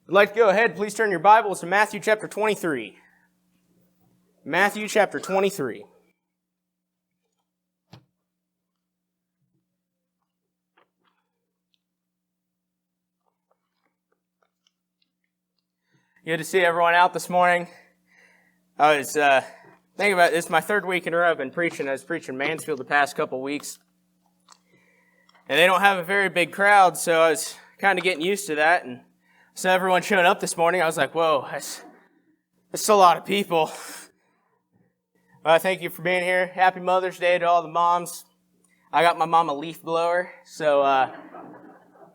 I'd like to go ahead, please turn your Bibles to Matthew chapter 23. Matthew chapter 23. Good to see everyone out this morning. I was thinking about this. My third week in a row I've been preaching. I was preaching Mansfield the past couple weeks. And they don't have a very big crowd, so I was kind of getting used to that. And so everyone showing up this morning, I was like, whoa, that's a lot of people. Well, thank you for being here. Happy Mother's Day to all the moms. I got my mom a leaf blower, so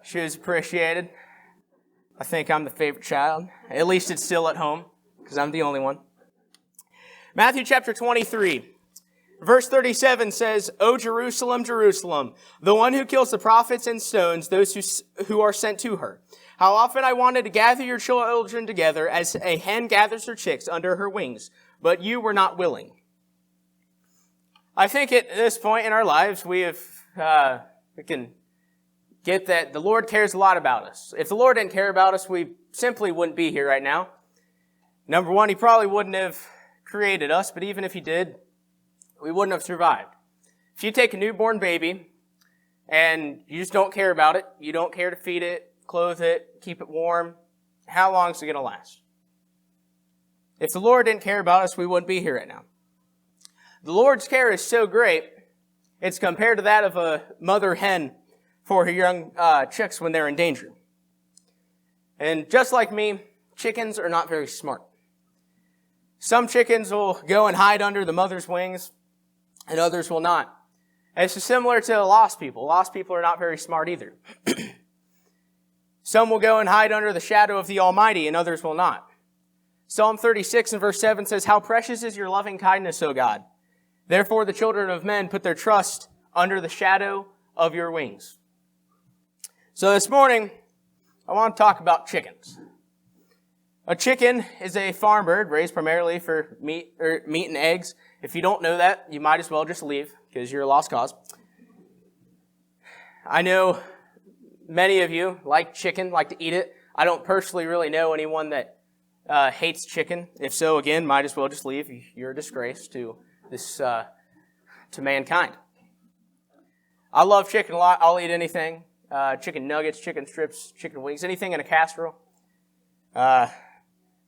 she was appreciated. I think I'm the favorite child. At least it's still at home, because I'm the only one. Matthew chapter 23. Verse 37 says, O Jerusalem, Jerusalem, the one who kills the prophets and stones those who are sent to her. How often I wanted to gather your children together as a hen gathers her chicks under her wings, but you were not willing. I think at this point in our lives, we can get that the Lord cares a lot about us. If the Lord didn't care about us, we simply wouldn't be here right now. Number one, He probably wouldn't have created us, but even if He did, we wouldn't have survived. If you take a newborn baby and you just don't care about it, you don't care to feed it, clothe it, keep it warm, how long is it going to last? If the Lord didn't care about us, we wouldn't be here right now. The Lord's care is so great, it's compared to that of a mother hen for her young chicks when they're in danger. And just like me, chickens are not very smart. Some chickens will go and hide under the mother's wings, and others will not. And it's similar to lost people. Lost people are not very smart either. Some will go and hide under the shadow of the Almighty, and others will not. Psalm 36 and verse 7 says, How precious is your loving kindness, O God! Therefore the children of men put their trust under the shadow of your wings. So this morning, I want to talk about chickens. A chicken is a farm bird raised primarily for meat and eggs. If you don't know that, you might as well just leave because you're a lost cause. I know many of you like chicken, like to eat it. I don't personally really know anyone that hates chicken. If so, again, might as well just leave. You're a disgrace to this to mankind. I love chicken a lot. I'll eat anything. Chicken nuggets, chicken strips, chicken wings, anything in a casserole.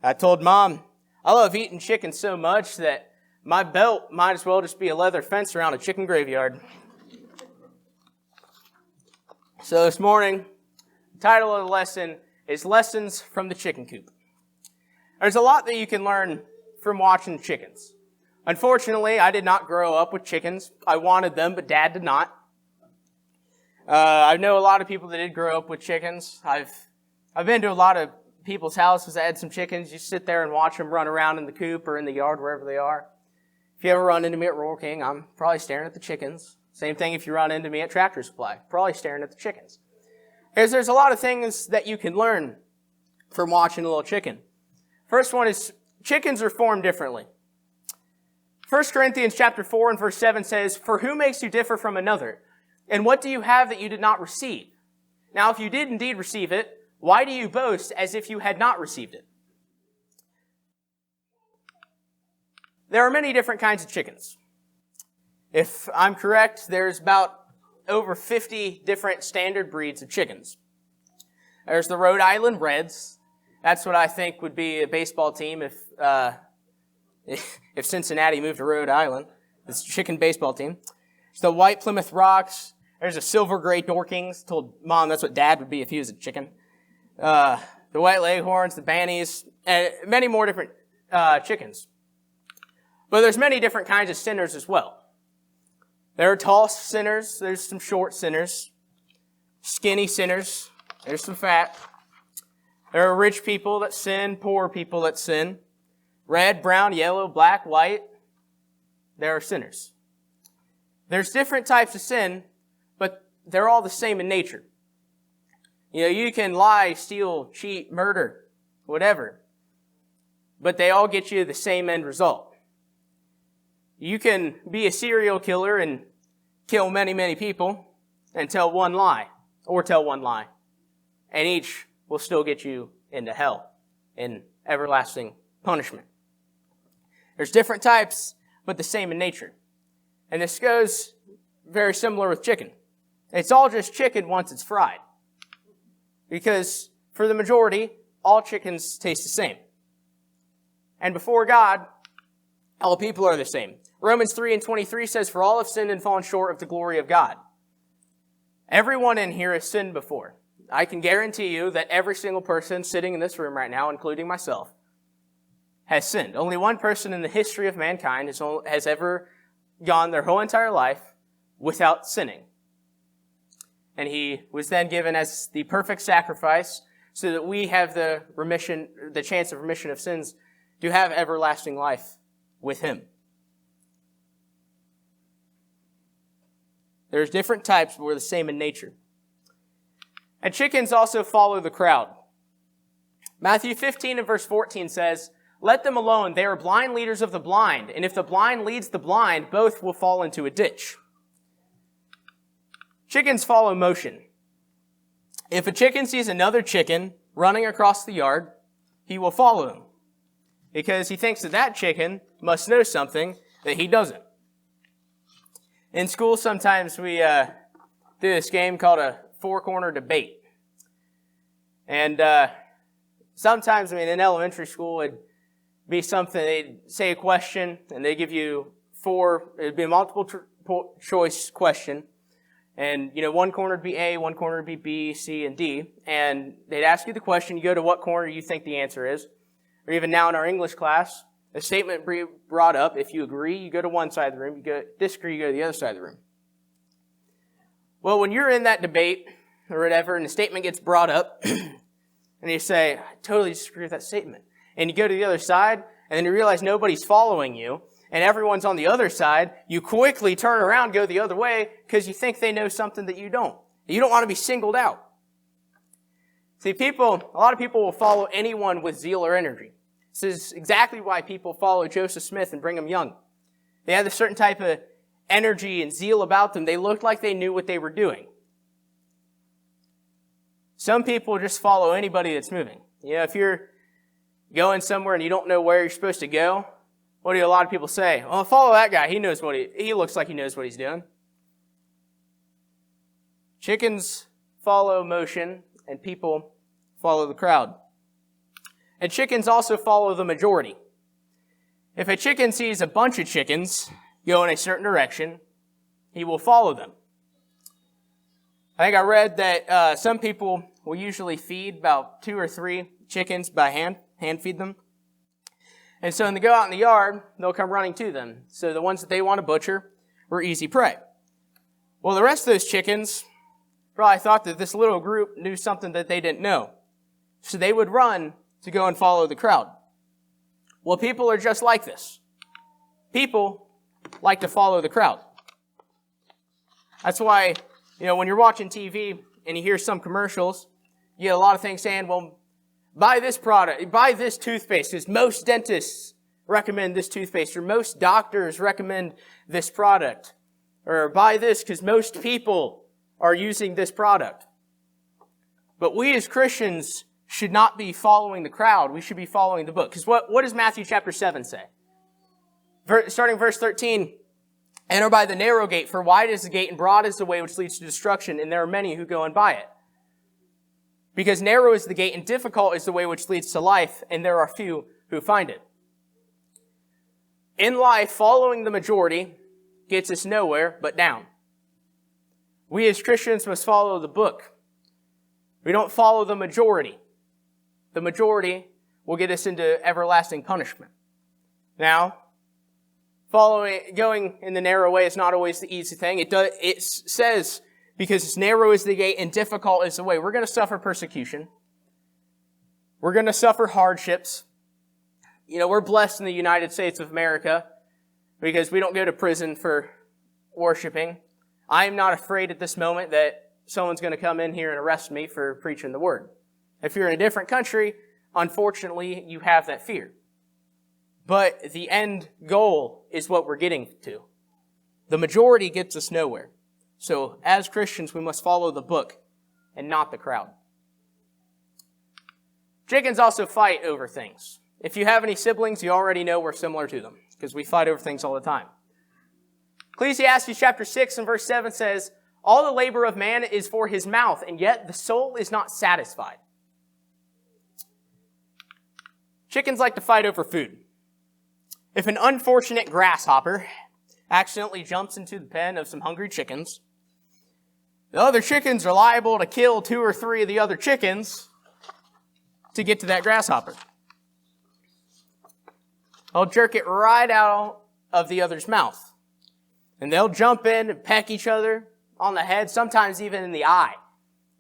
I told Mom, I love eating chicken so much that my belt might as well just be a leather fence around a chicken graveyard. So this morning, the title of the lesson is Lessons from the Chicken Coop. There's a lot that you can learn from watching chickens. Unfortunately, I did not grow up with chickens. I wanted them, but Dad did not. I know a lot of people that did grow up with chickens. I've been to a lot of people's houses that had some chickens. You sit there and watch them run around in the coop or in the yard, wherever they are. If you ever run into me at Royal King, I'm probably staring at the chickens. Same thing if you run into me at Tractor Supply, probably staring at the chickens. Because there's a lot of things that you can learn from watching a little chicken. First one is chickens are formed differently. 1 Corinthians chapter 4 and verse 7 says, For who makes you differ from another? And what do you have that you did not receive? Now, if you did indeed receive it, why do you boast as if you had not received it? There are many different kinds of chickens. If I'm correct, there's about over 50 different standard breeds of chickens. There's the Rhode Island Reds. That's what I think would be a baseball team if Cincinnati moved to Rhode Island. It's a chicken baseball team. There's the White Plymouth Rocks. There's a Silver Gray Dorkings. Told Mom that's what Dad would be if he was a chicken. The White Leghorns, the Bannies, and many more different chickens. But there's many different kinds of sinners as well. There are tall sinners. There's some short sinners. Skinny sinners. There's some fat. There are rich people that sin, poor people that sin. Red, brown, yellow, black, white. There are sinners. There's different types of sin, but they're all the same in nature. You know, you can lie, steal, cheat, murder, whatever. But they all get you the same end result. You can be a serial killer and kill many, many people and tell one lie, or tell one lie. And each will still get you into hell in everlasting punishment. There's different types, but the same in nature. And this goes very similar with chicken. It's all just chicken once it's fried. Because for the majority, all chickens taste the same. And before God, all people are the same. Romans 3:23 says, "For all have sinned and fallen short of the glory of God." Everyone in here has sinned before. I can guarantee you that every single person sitting in this room right now, including myself, has sinned. Only one person in the history of mankind has ever gone their whole entire life without sinning. And he was then given as the perfect sacrifice so that we have the chance of remission of sins to have everlasting life with him. There's different types, but we're the same in nature. And chickens also follow the crowd. Matthew 15 and verse 14 says, "Let them alone. They are blind leaders of the blind. And if the blind leads the blind, both will fall into a ditch." Chickens follow motion. If a chicken sees another chicken running across the yard, he will follow him because he thinks that chicken must know something that he doesn't. In school, sometimes we do this game called a four-corner debate. And sometimes, in elementary school, it'd be something, they'd say a question, and they give you it'd be a multiple choice question. And, one corner would be A, one corner would be B, C, and D. And they'd ask you the question, you go to what corner you think the answer is. Or even now in our English class, a statement brought up, if you agree, you go to one side of the room. You disagree, you go to the other side of the room. Well, when you're in that debate or whatever, and the statement gets brought up, and you say, "I totally disagree with that statement." And you go to the other side, and then you realize nobody's following you, and everyone's on the other side, you quickly turn around, go the other way, because you think they know something that you don't. You don't want to be singled out. See, a lot of people will follow anyone with zeal or energy. This is exactly why people follow Joseph Smith and Brigham Young. They had a certain type of energy and zeal about them. They looked like they knew what they were doing. Some people just follow anybody that's moving. If you're going somewhere and you don't know where you're supposed to go, what do a lot of people say? "Oh, follow that guy. He looks like he knows what he's doing." Chickens follow motion, and people follow the crowd. And chickens also follow the majority. If a chicken sees a bunch of chickens go in a certain direction, he will follow them. I think I read that some people will usually feed about 2 or 3 chickens by hand feed them. And so when they go out in the yard, they'll come running to them. So the ones that they want to butcher were easy prey. Well, the rest of those chickens probably thought that this little group knew something that they didn't know. So they would run to go and follow the crowd. Well, people are just like this. People like to follow the crowd. That's why, when you're watching TV and you hear some commercials, you get a lot of things saying, well, buy this product, buy this toothpaste, because most dentists recommend this toothpaste, or most doctors recommend this product, or buy this because most people are using this product. But we as Christians should not be following the crowd. We should be following the book. Because what does Matthew chapter 7 say? Starting verse 13, "Enter by the narrow gate, for wide is the gate and broad is the way which leads to destruction, and there are many who go and by it. Because narrow is the gate and difficult is the way which leads to life, and there are few who find it." In life, following the majority gets us nowhere but down. We as Christians must follow the book. We don't follow the majority. The majority will get us into everlasting punishment. Now, going in the narrow way is not always the easy thing. It says, because narrow is the gate and difficult is the way. We're going to suffer persecution. We're going to suffer hardships. We're blessed in the United States of America because we don't go to prison for worshiping. I am not afraid at this moment that someone's going to come in here and arrest me for preaching the word. If you're in a different country, unfortunately, you have that fear. But the end goal is what we're getting to. The majority gets us nowhere. So as Christians, we must follow the book and not the crowd. Chickens also fight over things. If you have any siblings, you already know we're similar to them, because we fight over things all the time. Ecclesiastes chapter 6 and verse 7 says, all the labor of man is for his mouth, and yet the soul is not satisfied. Chickens like to fight over food. If an unfortunate grasshopper accidentally jumps into the pen of some hungry chickens, the other chickens are liable to kill 2 or 3 of the other chickens to get to that grasshopper. They'll jerk it right out of the other's mouth. And they'll jump in and peck each other on the head, sometimes even in the eye.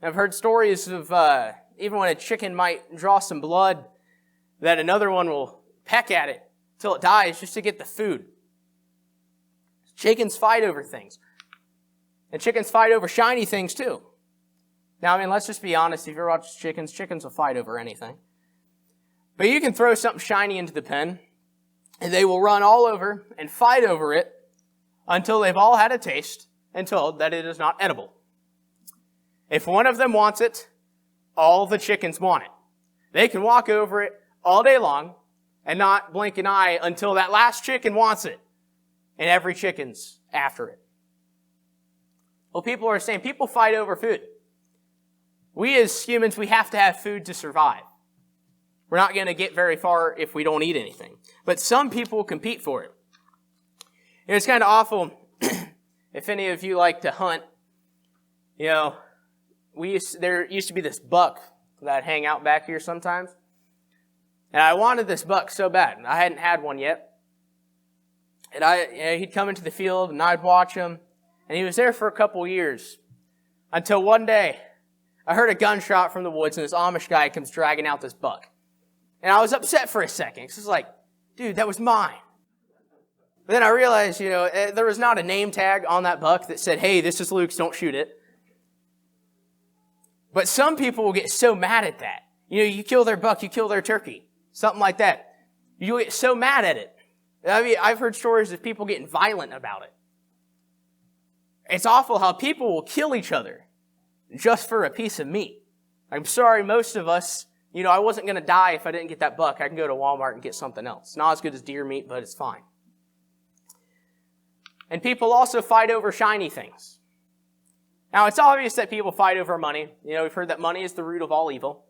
I've heard stories of even when a chicken might draw some blood, that another one will peck at it till it dies just to get the food. Chickens fight over things. And chickens fight over shiny things too. Now, let's just be honest. If you're watching chickens will fight over anything. But you can throw something shiny into the pen, and they will run all over and fight over it until they've all had a taste and told that it is not edible. If one of them wants it, all the chickens want it. They can walk over it all day long and not blink an eye until that last chicken wants it. And every chicken's after it. Well, people are saying people fight over food. We as humans, we have to have food to survive. We're not going to get very far if we don't eat anything. But some people compete for it. And it's kind of awful if any of you like to hunt. There used to be this buck that hang out back here sometimes. And I wanted this buck so bad. I hadn't had one yet. And he'd come into the field and I'd watch him. And he was there for a couple years. Until one day, I heard a gunshot from the woods and this Amish guy comes dragging out this buck. And I was upset for a second. Because it's like, dude, that was mine. But then I realized, there was not a name tag on that buck that said, hey, this is Luke's, don't shoot it. But some people will get so mad at that. You kill their buck, you kill their turkey. Something like that. You get so mad at it. I've heard stories of people getting violent about it. It's awful how people will kill each other just for a piece of meat. I'm sorry, most of us, I wasn't going to die if I didn't get that buck. I can go to Walmart and get something else. Not as good as deer meat, but it's fine. And people also fight over shiny things. Now, it's obvious that people fight over money. We've heard that money is the root of all evil.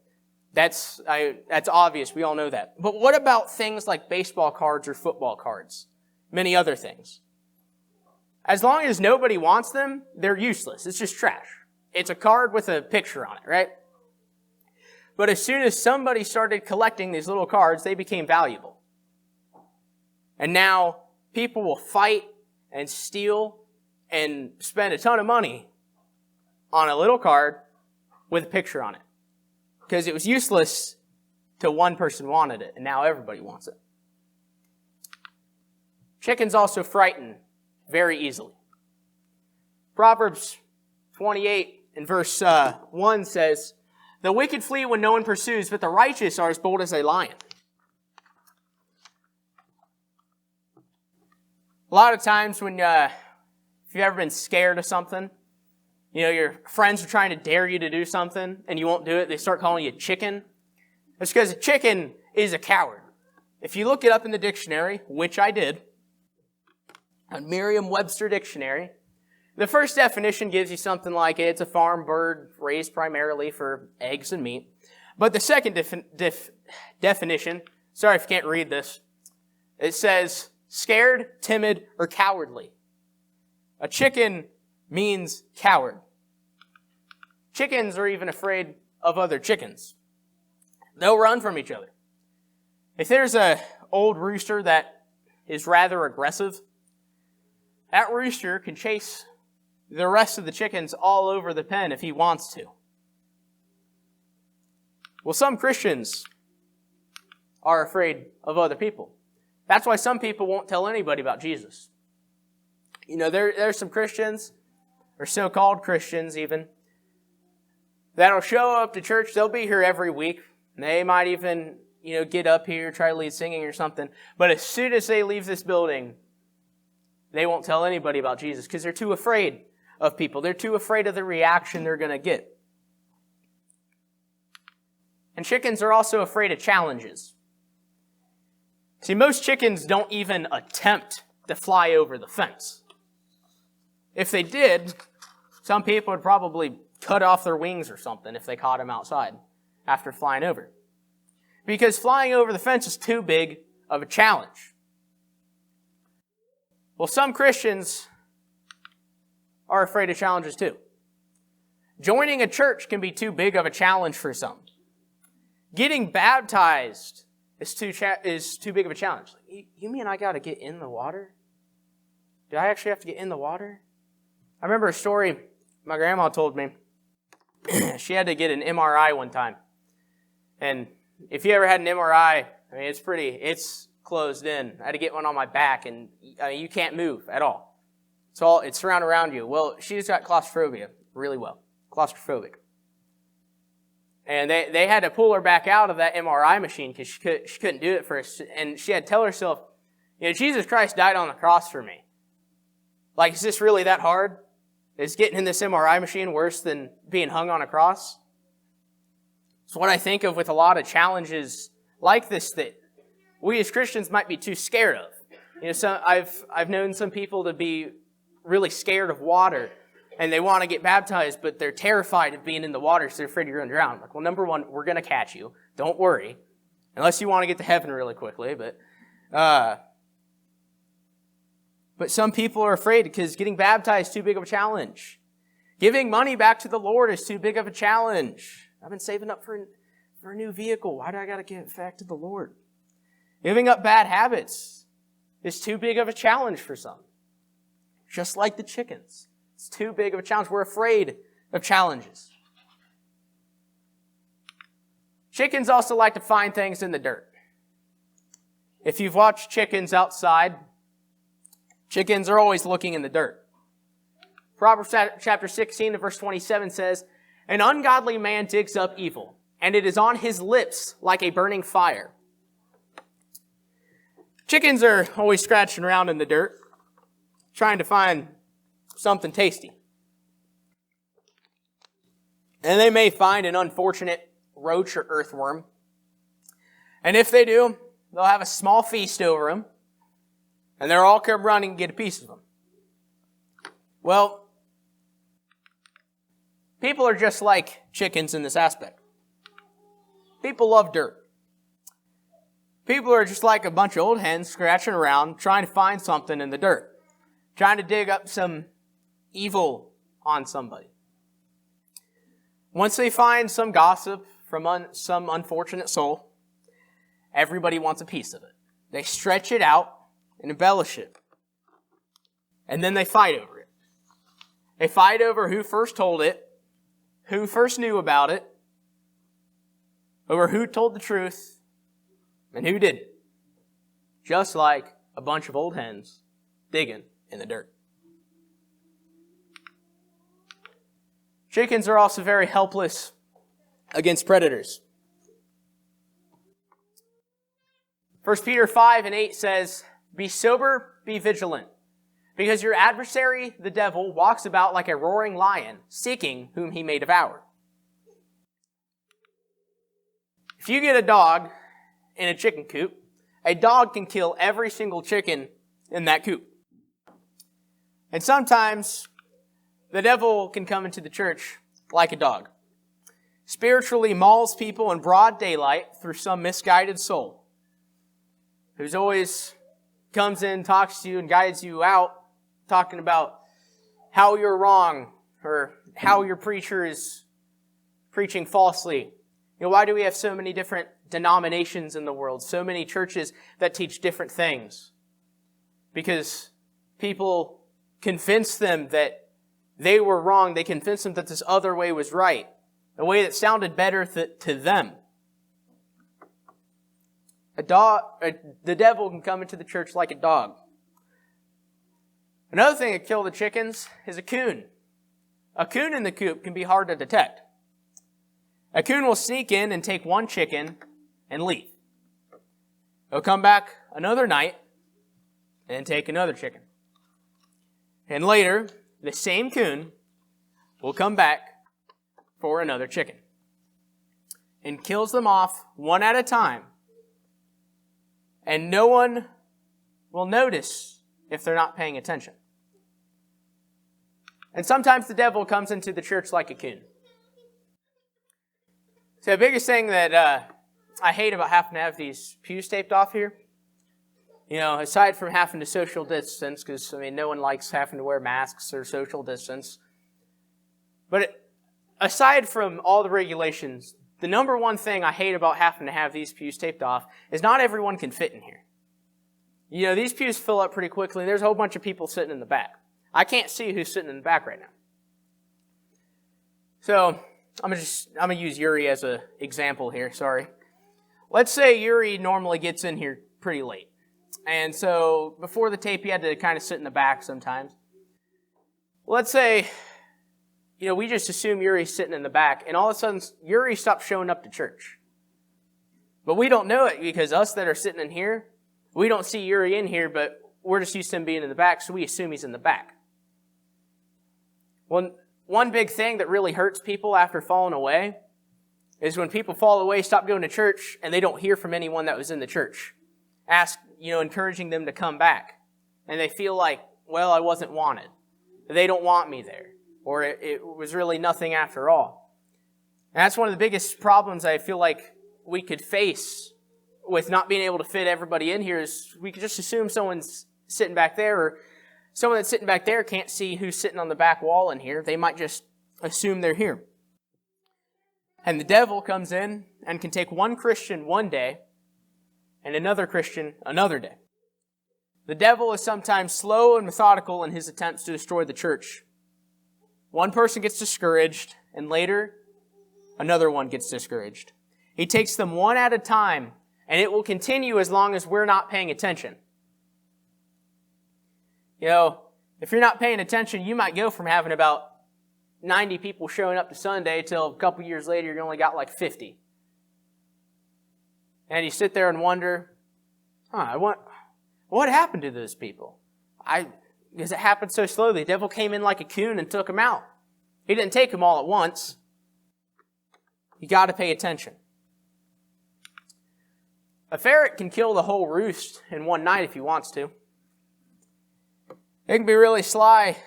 That's obvious. We all know that. But what about things like baseball cards or football cards? Many other things. As long as nobody wants them, they're useless. It's just trash. It's a card with a picture on it, right? But as soon as somebody started collecting these little cards, they became valuable. And now people will fight and steal and spend a ton of money on a little card with a picture on it. Because it was useless till one person wanted it, and now everybody wants it. Chickens also frighten very easily. Proverbs 28 in verse 1 says, the wicked flee when no one pursues, but the righteous are as bold as a lion. A lot of times when, if you've ever been scared of something, your friends are trying to dare you to do something and you won't do it, they start calling you chicken. That's because a chicken is a coward. If you look it up in the dictionary, which I did, on Merriam-Webster dictionary, the first definition gives you something like it's a farm bird raised primarily for eggs and meat. But the second definition, sorry if you can't read this, it says scared, timid, or cowardly. A chicken means coward. Chickens are even afraid of other chickens. They'll run from each other. If there's an old rooster that is rather aggressive, that rooster can chase the rest of the chickens all over the pen if he wants to. Well, some Christians are afraid of other people. That's why some people won't tell anybody about Jesus. There's some Christians, or so-called Christians even, that'll show up to church. They'll be here every week. They might even, get up here, try to lead singing or something. But as soon as they leave this building, they won't tell anybody about Jesus because they're too afraid of people. They're too afraid of the reaction they're going to get. And chickens are also afraid of challenges. See, most chickens don't even attempt to fly over the fence. If they did, some people would probably cut off their wings or something if they caught them outside after flying over. Because flying over the fence is too big of a challenge. Well, some Christians are afraid of challenges too. Joining a church can be too big of a challenge for some. Getting baptized is too big of a challenge. You mean I got to get in the water? Do I actually have to get in the water? I remember a story my grandma told me. She had to get an MRI one time. And if you ever had an MRI, I mean, it's closed in. I had to get one on my back, and you can't move at all. It's surrounded around you. Well, she's got claustrophobia really well. Claustrophobic. And they had to pull her back out of that MRI machine because she couldn't do it first. And she had to tell herself, Jesus Christ died on the cross for me. Like, is this really that hard? Is getting in this MRI machine worse than being hung on a cross? It's what I think of with a lot of challenges like this that we as Christians might be too scared of. I've known some people to be really scared of water, and they want to get baptized, but they're terrified of being in the water, so they're afraid you're going to drown. Like, well, number one, we're going to catch you. Don't worry. Unless you want to get to heaven really quickly. But some people are afraid because getting baptized is too big of a challenge. Giving money back to the Lord is too big of a challenge. I've been saving up for a new vehicle. Why do I got to give back to the Lord? Giving up bad habits is too big of a challenge for some. Just like the chickens. It's too big of a challenge. We're afraid of challenges. Chickens also like to find things in the dirt. If you've watched chickens outside, chickens are always looking in the dirt. Proverbs chapter 16 and verse 27 says, "An ungodly man digs up evil, and it is on his lips like a burning fire." Chickens are always scratching around in the dirt, trying to find something tasty. And they may find an unfortunate roach or earthworm. And if they do, they'll have a small feast over them, and they'll all come running and get a piece of them. Well, people are just like chickens in this aspect. People love dirt. People are just like a bunch of old hens scratching around, trying to find something in the dirt, trying to dig up some evil on somebody. Once they find some gossip from some unfortunate soul, everybody wants a piece of it. They stretch it out and embellish it. And then they fight over it. They fight over who first told it, who first knew about it, over who told the truth, and who didn't. Just like a bunch of old hens digging in the dirt. Chickens are also very helpless against predators. 1 Peter 5 and 8 says, "Be sober, be vigilant, because your adversary, the devil, walks about like a roaring lion, seeking whom he may devour." If you get a dog in a chicken coop, a dog can kill every single chicken in that coop. And sometimes the devil can come into the church like a dog, spiritually mauls people in broad daylight through some misguided soul, who's always comes in, talks to you, and guides you out, talking about how you're wrong or how your preacher is preaching falsely. Why do we have so many different denominations in the world, so many churches that teach different things? Because people convince them that they were wrong. They convinced them that this other way was right, a way that sounded better to them. The devil can come into the church like a dog. Another thing that kills the chickens is a coon. A coon in the coop can be hard to detect. A coon will sneak in and take one chicken and leave. He'll come back another night and take another chicken. And later, the same coon will come back for another chicken. and kills them off one at a time. And no one will notice if they're not paying attention. And sometimes the devil comes into the church like a coon. So the biggest thing that I hate about having to have these pews taped off here, aside from having to social distance, because, no one likes having to wear masks or social distance. But aside from all the regulations, the number one thing I hate about having to have these pews taped off is not everyone can fit in here. These pews fill up pretty quickly. There's a whole bunch of people sitting in the back. I can't see who's sitting in the back right now. So, I'm gonna use Yuri as an example here, sorry. Let's say Yuri normally gets in here pretty late. And so, before the tape, he had to kind of sit in the back sometimes. Let's say, we just assume Yuri's sitting in the back, and all of a sudden, Yuri stops showing up to church. But we don't know it because us that are sitting in here, we don't see Yuri in here, but we're just used to him being in the back, so we assume he's in the back. One big thing that really hurts people after falling away is when people fall away, stop going to church, and they don't hear from anyone that was in the church. Encouraging them to come back. And they feel like, well, I wasn't wanted. They don't want me there. Or it was really nothing after all. And that's one of the biggest problems I feel like we could face with not being able to fit everybody in here is we could just assume someone's sitting back there, or someone that's sitting back there can't see who's sitting on the back wall in here. They might just assume they're here. And the devil comes in and can take one Christian one day and another Christian another day. The devil is sometimes slow and methodical in his attempts to destroy the church. One person gets discouraged, and later, another one gets discouraged. He takes them one at a time, and it will continue as long as we're not paying attention. If you're not paying attention, you might go from having about 90 people showing up to Sunday till a couple years later, you only got like 50. And you sit there and wonder, what happened to those people? Because it happened so slowly. The devil came in like a coon and took them out. He didn't take them all at once. You got to pay attention. A ferret can kill the whole roost in one night if he wants to. It can be really sly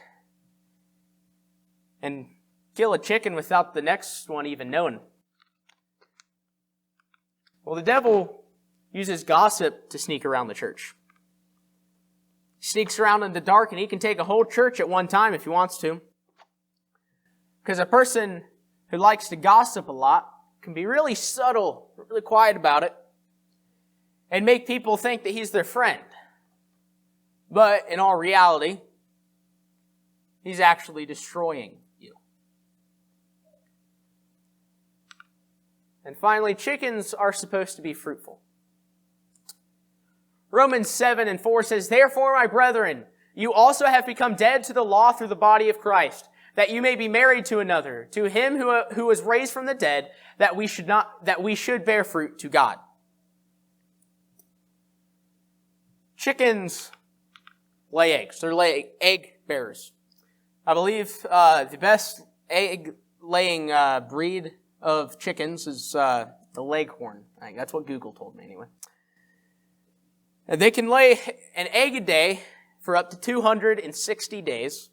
and kill a chicken without the next one even knowing. Well, the devil uses gossip to sneak around the church. He sneaks around in the dark, and he can take a whole church at one time if he wants to. Because a person who likes to gossip a lot can be really subtle, really quiet about it, and make people think that he's their friend. But in all reality, he's actually destroying you. And finally, chickens are supposed to be fruitful. Romans 7:4 says, "Therefore, my brethren, you also have become dead to the law through the body of Christ, that you may be married to another, to him who was raised from the dead, that we should bear fruit to God." Chickens lay eggs. They're egg bearers. I believe the best egg-laying breed of chickens is the Leghorn. I think that's what Google told me anyway. And they can lay an egg a day for up to 260 days.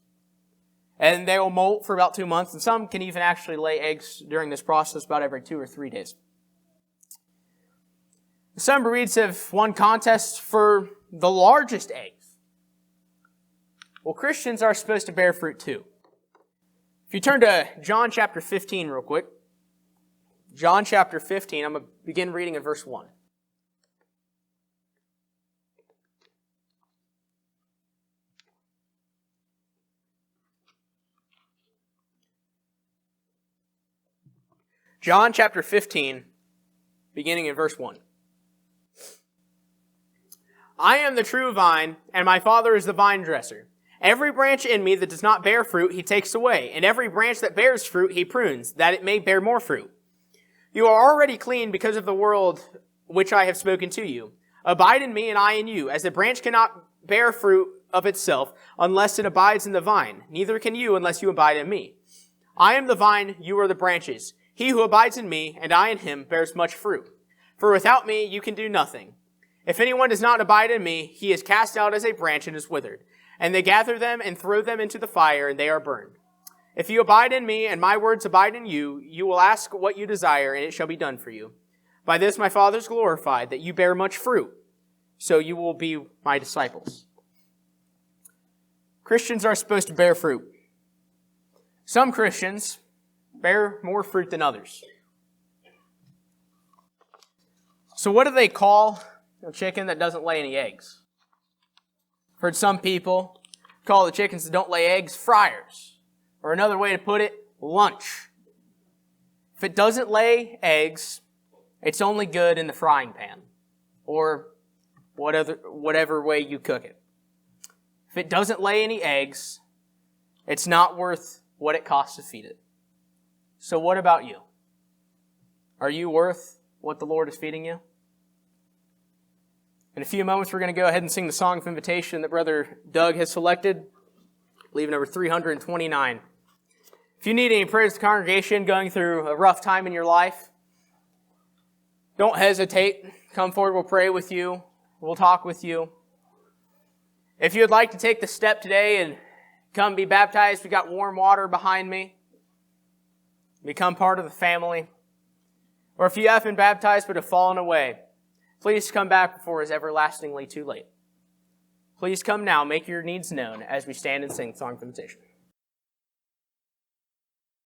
And they will molt for about 2 months. And some can even actually lay eggs during this process about every 2 or 3 days. Some breeds have won contests for the largest eggs. Well, Christians are supposed to bear fruit too. If you turn to John chapter 15 real quick. John chapter 15, I'm going to begin reading in verse 1. John chapter 15, beginning in verse 1. "I am the true vine, and my Father is the vine dresser. Every branch in me that does not bear fruit, he takes away, and every branch that bears fruit, he prunes, that it may bear more fruit. You are already clean because of the word which I have spoken to you. Abide in me, and I in you. As the branch cannot bear fruit of itself unless it abides in the vine, neither can you unless you abide in me. I am the vine, you are the branches. He who abides in me, and I in him, bears much fruit. For without me you can do nothing. If anyone does not abide in me, he is cast out as a branch and is withered. And they gather them and throw them into the fire, and they are burned. If you abide in me, and my words abide in you, you will ask what you desire, and it shall be done for you. By this my Father is glorified, that you bear much fruit, so you will be my disciples. Christians are supposed to bear fruit. Some Christians bear more fruit than others. So what do they call a chicken that doesn't lay any eggs? I've heard some people call the chickens that don't lay eggs fryers. Or another way to put it, lunch. If it doesn't lay eggs, it's only good in the frying pan. Or whatever way you cook it. If it doesn't lay any eggs, it's not worth what it costs to feed it. So what about you? Are you worth what the Lord is feeding you? In a few moments, we're going to go ahead and sing the song of invitation that Brother Doug has selected. I believe number 329. If you need any prayers to the congregation going through a rough time in your life, don't hesitate. Come forward, we'll pray with you. We'll talk with you. If you would like to take the step today and come be baptized, we got warm water behind me. Become part of the family. Or if you have been baptized but have fallen away, please come back before it's everlastingly too late. Please come now, make your needs known as we stand and sing the song of invitation.